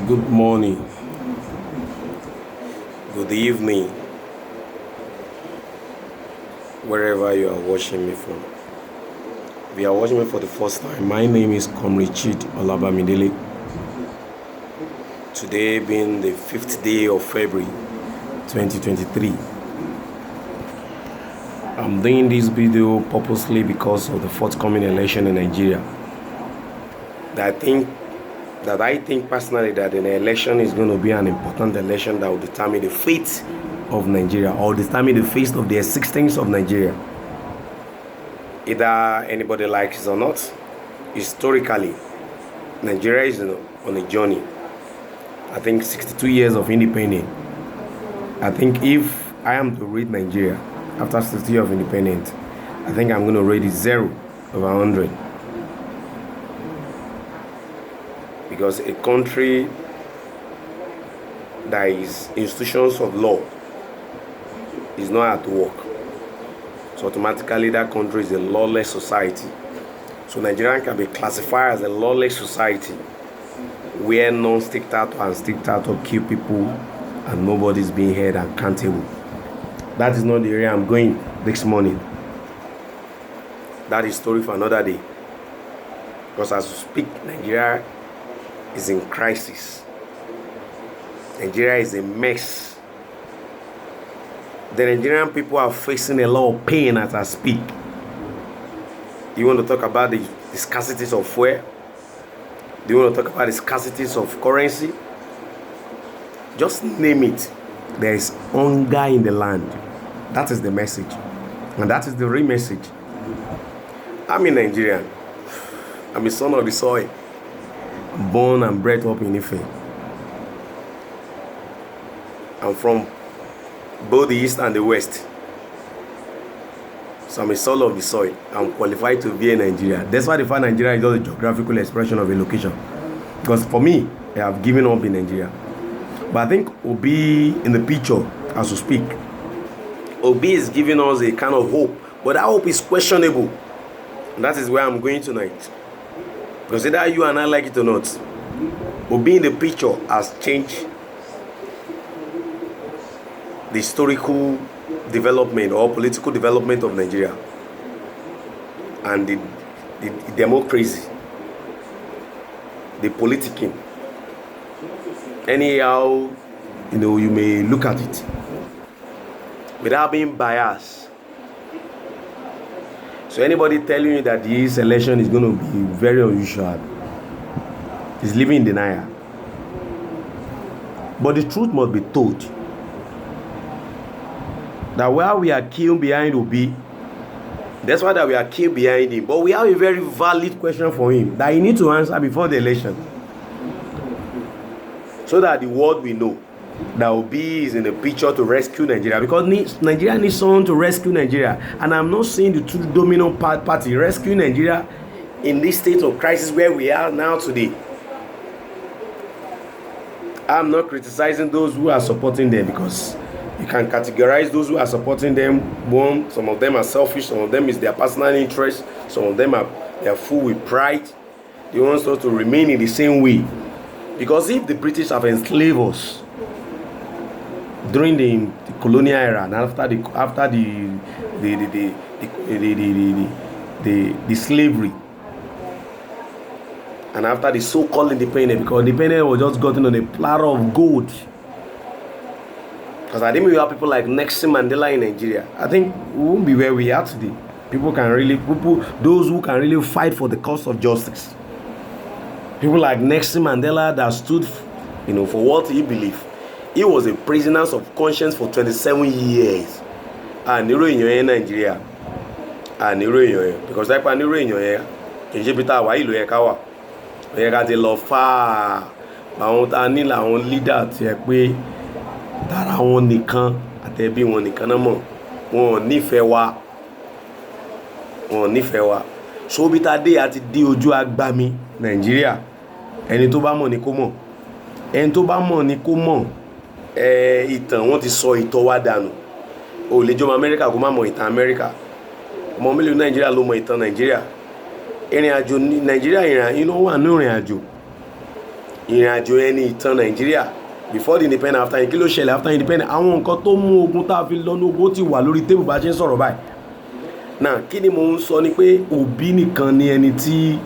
Good morning, good evening, wherever you are watching me from. If you are watching me for the first time, my name is Komrichid Olabamidele. Today being the 5th day of February 2023. I'm doing this video purposely because of the forthcoming election in Nigeria. I think personally that an election is going to be an important election that will determine the fate of Nigeria or determine the fate of the existence of Nigeria. Either anybody likes it or not, historically, Nigeria is on a journey. I think 62 years of independence. I think if I am to rate Nigeria after 60 years of independence, I think I'm going to rate it 0 over 100. Because a country that is institutions of law is not at work, so automatically that country is a lawless society. So Nigeria can be classified as a lawless society where non-dictator and dictator kill people and nobody's being held accountable. That is not the area I'm going this morning. That is story for another day. Because as we speak, Nigeria is in crisis. Nigeria is a mess. The Nigerian people are facing a lot of pain as I speak. You want to talk about the scarcities of fuel? Do you want to talk about the scarcities of currency? Just name it. There is hunger in the land. That is the message. And that is the real message. I'm a Nigerian. I'm a son of the soil. Born and bred up in Ife. I'm from both the east and the west. So I'm a son of the soil. I'm qualified to be in Nigeria. That's why the fact Nigeria is just a geographical expression of a location. Because for me, I have given up in Nigeria. But I think Obi in the picture, as we speak, Obi is giving us a kind of hope. But that hope is questionable. And that is where I'm going tonight. Because either you and I like it or not, Obi in the picture has changed the historical development or political development of Nigeria and the democracy, the politicking. Anyhow, you may look at it without being biased. So anybody telling you that this election is going to be very unusual is living in denial. But the truth must be told. That while we are killed behind Obi, that's why that we are killed behind him. But we have a very valid question for him that he needs to answer before the election. So that the world will know that Obi is in the picture to rescue Nigeria. Because Nigeria needs someone to rescue Nigeria. And I'm not seeing the two dominant party rescuing Nigeria in this state of crisis where we are now today. I'm not criticizing those who are supporting them, because you can categorize those who are supporting them. One, some of them are selfish, some of them is their personal interest, some of them they are full with pride. They want us to remain in the same way. Because if the British have enslaved us during the colonial era and after the slavery and after the so-called independence, because independence was just gotten on a platter of gold. Because I think we have people like Nelson Mandela in Nigeria. I think we won't be where we are today. Those who can really fight for the cause of justice. People like Nelson Mandela that stood, for what he believed. He was a prisoner of conscience for 27 years. And in Nigeria. And because that part in Egypt, why you look we got a lot far. Àwọn leader tí ẹ pé tara wọn nìkan àtẹ̀bí wọn nìkan náà mọ̀ wọn nífẹ̀ẹ́ wa so bí ta dé àti dé ojú agbami Nàìjíríà. Ẹni tó bá mọ̀ ni kó mọ̀ ìtàn wọn ti sọ ìtàn wa dànù. O lè jọmọ Amẹ́ríkà kó má mọ̀ ìtàn Amẹ́ríkà. Ọmọ mélòó Nàìjíríà ló mọ̀ ìtàn Nàìjíríà. Ìrìn àjò Nàìjíríà wà ní ìrìn àjò. ìrìn àjò yẹn ní ìtàn Nàìjíríà before the independence, after kí ló ṣẹlẹ̀ after independence, àwọn nǹkan tó mú ogun tá a fi lọ ní ogun ti wà lórí tébù bá ṣe ń sọ̀rọ̀ báyìí. Náà kí ni mo ń sọ ni pé Obi nìkan ni ẹni tí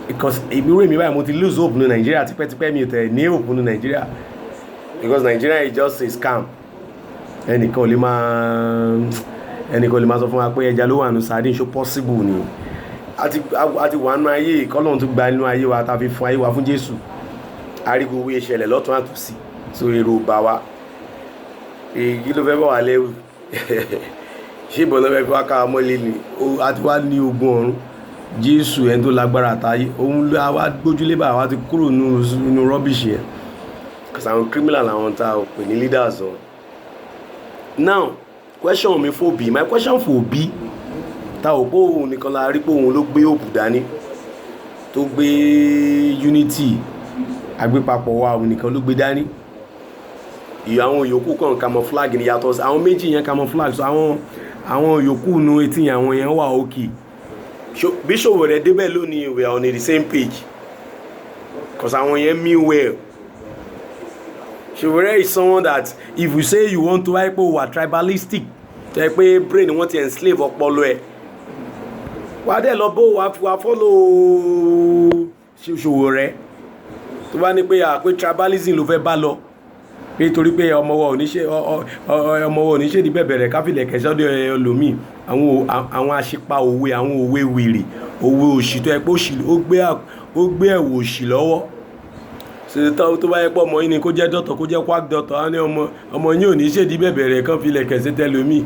because èmi báyìí mo ti lose hope ní Nàìjíríà tipẹ́tipẹ́, mi ò tẹ̀ ní hope ní Nàìjíríà because Nigeria is just a scam. ẹnìkan ò lè máa sọ fún wa pé ẹja ló wà nù sardine ṣó possible ni. àti wà nù ayé kọ́lọ́run tó gba inú ayé wa tá a fi fún ayé wa fún Jésù. Ariwo owó ìṣẹ̀lẹ̀ lọ́tún àtòsí so èrò bá wa èyí ló fẹ́ bọ̀ wá lẹ́rù ṣé ìbọn náà fẹ́ fi wá ká mọ́lé ni àti wá ní ogun ọ̀run. Jésù ẹni tó lágbára àtayé òun ló wá gbójúlé bá wa ti kúrò nínú rọ́bìṣì yẹn because àwọn criminal làwọn tá a pè ní leaders wọn. Now question mi for Obi, my question for Obi, ta ò pé òun nìkan la rí pé òun ló gbé òpù dání tó gbé unity agbépapọ̀ wa, òun nìkan ló gbé dání. Àwọn yòókù kan camouflage ni yàtọ̀ àwọn méjì yẹn camouflage, so àwọn yòókù nu etí àwọn yẹn wà okay. Bí Sowore débẹ̀ lónìí we are on the same page because àwọn yẹn mean well. Sowore is someone that if you say you want to wáyé pé o wà tribalistic tẹ́ pé brain wọ́n ti enslave ọpọlọ ẹ̀ wà á dẹ̀ lọ bó wà follow Sowore tó bá ní pé tribalism ló fẹ́ bá lọ pé torí pé ọmọ wa ò ní ṣe ní bẹ̀bẹ̀rẹ̀ káfílẹ̀ kẹsọ́dọ̀ ẹlòmíì àwọn àṣìpa òwe àwọn òwe wèrè òwe òṣì tó yẹ pé ó gbé ẹ̀wò òṣì lọ́wọ́ ṣètò tó bá yẹ pé ọmọ yín ni kó jẹ́ dọ́tọ̀ kó jẹ́ quack dọ́tọ̀ á ní ọmọ yín ò ní ṣe ní bẹ̀bẹ̀rẹ̀ kan filẹ̀ kẹsẹ́ tẹlòmíì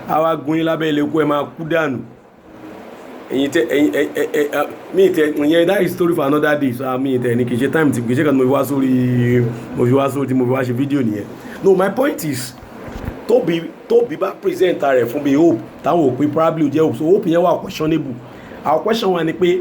àwa gun yín lábẹ́ ilé kú ẹ máa kú dànù. That is story for another day. So mi tẹ ní kì í ṣe time tí kì í ṣe kan mo fi wá sórí tí mo fi wá ṣe fídíò nìyẹn. No, my point is Tóbi bá present rẹ̀ fún mi hope táwọn ò pé probably ó jẹ́ hope, so hope yẹn wà questionable. Our question wa ni pé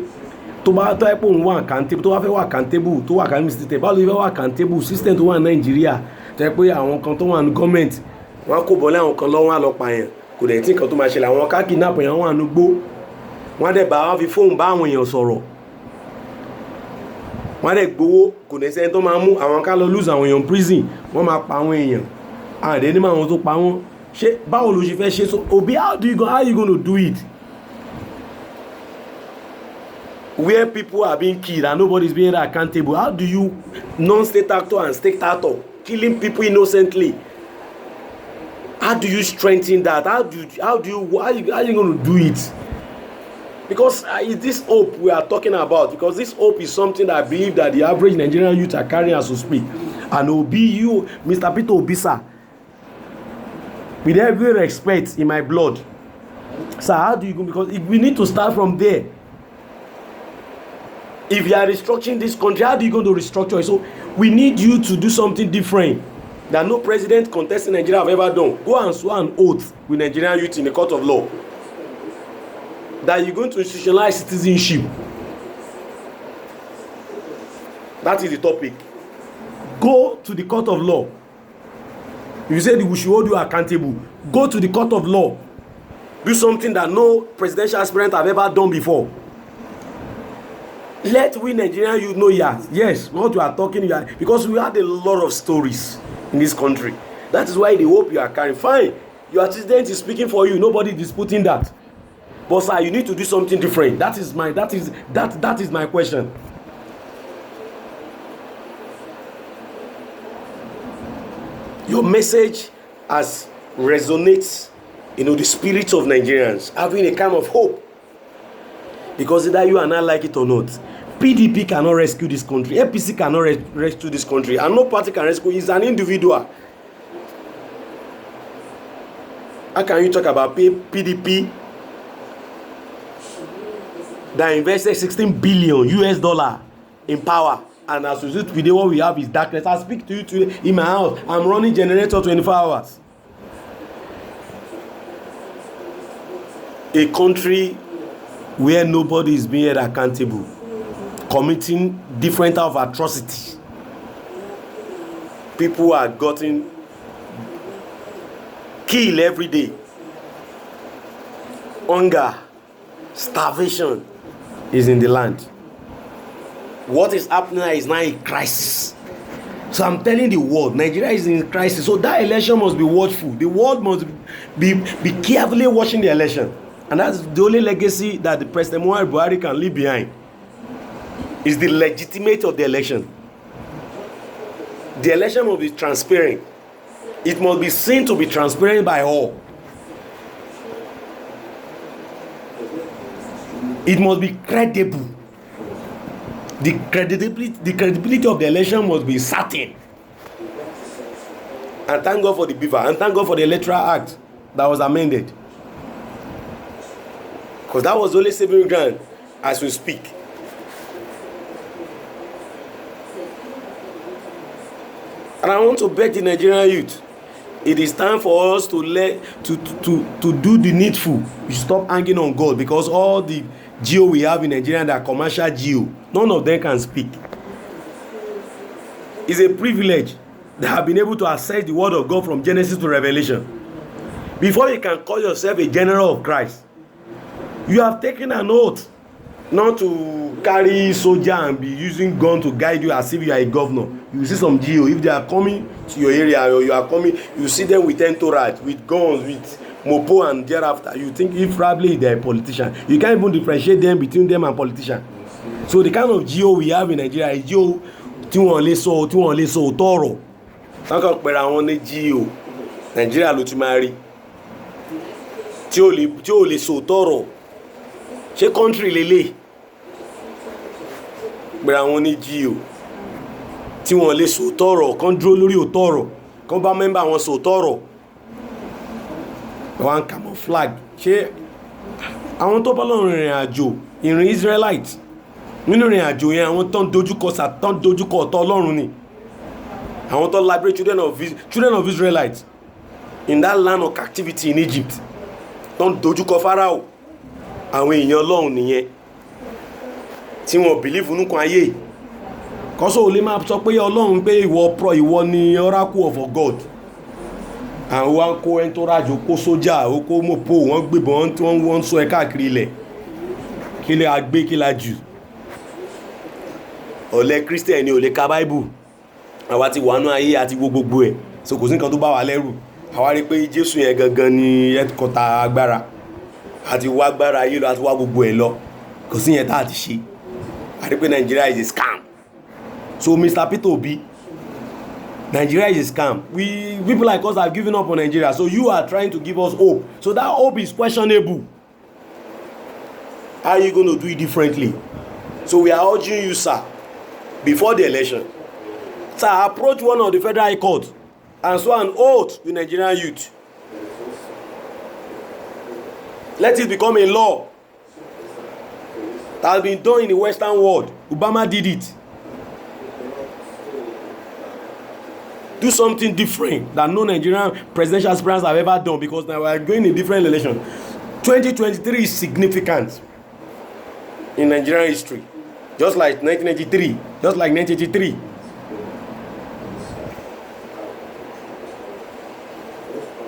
tó bá tọ́ ẹ pé òun wà accountable, tó bá fẹ́ wà accountable, tó wà accountable system, báwo ló fẹ́ wà accountable system tó wà ní Nàìjíríà tó yẹ pé àwọn kan tó wà ní gọ́ọ̀mẹ̀ntì wọ́n kó bọ́lé àwọn kan lọ́wọ́ àlọ́pàá yẹn kò dẹ̀ tí nǹkan tó máa ṣẹlẹ̀ àwọn ká kidnap yẹn wọ́n àánú gbó wọ́n á dẹ̀ bá wọn fi fóònù bá àwọn èèyàn sọ̀rọ̀ wọ́n á dẹ̀ gbowó kò dẹ̀ sẹ́ni tó máa mú àwọn ká lọ lose àwọn èèyàn prison wọ́n máa pa àwọn èèyàn àdé ní àwọn tó pa wọ́n. Ṣé báwo ló ṣe fẹ́ ṣe? So Obi, how you going to do it where people are being killed and nobody is being accountable? How do you non-state actor and state actor killing people innocently, how do you strengthen that? How are you going to do it? Because it's this hope we are talking about, because this hope is something that I believe that the average Nigerian youth are carrying as we speak. And Obi, you, Mr. Peter Obi, sir, with every respect in my blood, sir, how do you go? Because we need to start from there. If you are restructuring this country, how do you go to restructure it? So we need you to do something different that no president contesting Nigeria have ever done. Go and swear an oath with Nigerian youth in the court of law that you're going to institutionalize citizenship. That is the topic. Go to the court of law. You said we should hold you accountable. Go to the court of law. Do something that no presidential aspirant have ever done before. Let we Nigerian youth know yes, what you are talking here, because we had a lot of stories in this country. That is why the hope you are carrying. Fine, your president is speaking for you. Nobody is disputing that. But sir, you need to do something different. That is my question. Your message has resonates, the spirit of Nigerians having a kind of hope. Because either you and I like it or not, PDP cannot rescue this country. APC cannot rescue this country. And no party can rescue. It's an individual. How can you talk about PDP that invested $16 billion in power, and as a result today what we have is darkness? I speak to you today in my house. I'm running generator 24 hours. A country where nobody is being held accountable, committing different type of atrocities. People are getting killed every day. Hunger, starvation is in the land. What is happening is now a crisis. So I'm telling the world, Nigeria is in crisis. So that election must be watchful. The world must be carefully watching the election. And that's the only legacy that the President Muhammadu Buhari can leave behind. Is the legitimacy of the election. The election must be transparent. It must be seen to be transparent by all. It must be credible. The credibility of the election must be certain. And thank God for the beaver. And thank God for the Electoral Act that was amended. Because that was only saving ground as we speak. And I want to beg the Nigerian youth. It is time for us to do the needful. We should stop hanging on God, because all the geo we have in Nigeria that are commercial geo, none of them can speak. It's a privilege that have been able to access the word of God from Genesis to Revelation. Before you can call yourself a general of Christ, you have taken an oath not to carry soldier and be using gun to guide you as if you are a governor. You see some geo, if they are coming to your area or you are coming, you see them with entourage, with guns, with mopo, and thereafter you think if probably they are a politician. You can't even differentiate them between them and politician. So the kind of geo we have in Nigeria is geo tí wọ́n lè sọ tọrọ. Wọ́n kàn pẹ̀lú àwọn ní geo Nigeria ló ti máa rí tí ó lè sọ tọrọ. Ṣé country lélẹ̀ pẹ̀lú àwọn ní geo tí wọ́n lè sọ tọrọ, kàn dúró lórí òtọrọ, kàn bá member wọn sọ tọrọ. Wọ́n camouflage. Ṣé àwọn tó bá lọ́rùn ìrìn àjò ìrìn Israelite nínú ìrìn àjò yẹn, àwọn tán dojúkọ ọ̀tọ̀ Ọlọ́run ni, àwọn tó liberate children of Israelites in that land of captivity in Egypt, tán dojúkọ Pharaoh, àwọn èèyàn Ọlọ́run nìyẹn tí wọ́n believe nínú kan ayé. Kọ́sọ́ ò lè máa sọ pé Ọlọ́run pé ìwọ ni oracle of God. Àwọn wa ń kó entourage, kó sójà, kó mopo, wọ́n gbébọn, wọ́n sọ ẹ káàkiri ilẹ̀. Kí lè agbé, kí la jù. Ọ̀lẹ Christian ni ò lè ka Bible. Àwa ti wà nú ayé àti gbogbo ẹ̀. So kò sí nǹkan tó bá wà lẹ́rù. Àwa rí pé Jésù yẹn gangan ni headquarter agbára. Àti wá agbára ayé lọ, àti wá gbogbo ẹ̀ lọ. Kò sí yẹn tá a ti ṣe. A rí pé Nigeria is a scam. So Mr. Peter Obi, Nigeria is a scam. People like us have given up on Nigeria. So you are trying to give us hope. So that hope is questionable. How are you going to do it differently? So we are urging you, sir, before the election, sir, approach one of the Federal High Court and swear an oath with Nigerian youth. Let it become a law that has been done in the Western world. Obama did it. Do something different that no Nigerian presidential aspirants have ever done, because now we are going in a different election. 2023 is significant in Nigerian history. Just like 1993. Just like 1983.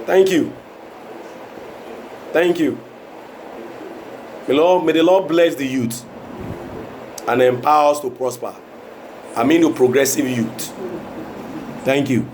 Thank you. Thank you. May the Lord bless the youth and empower us to prosper. I mean the progressive youth. Thank you.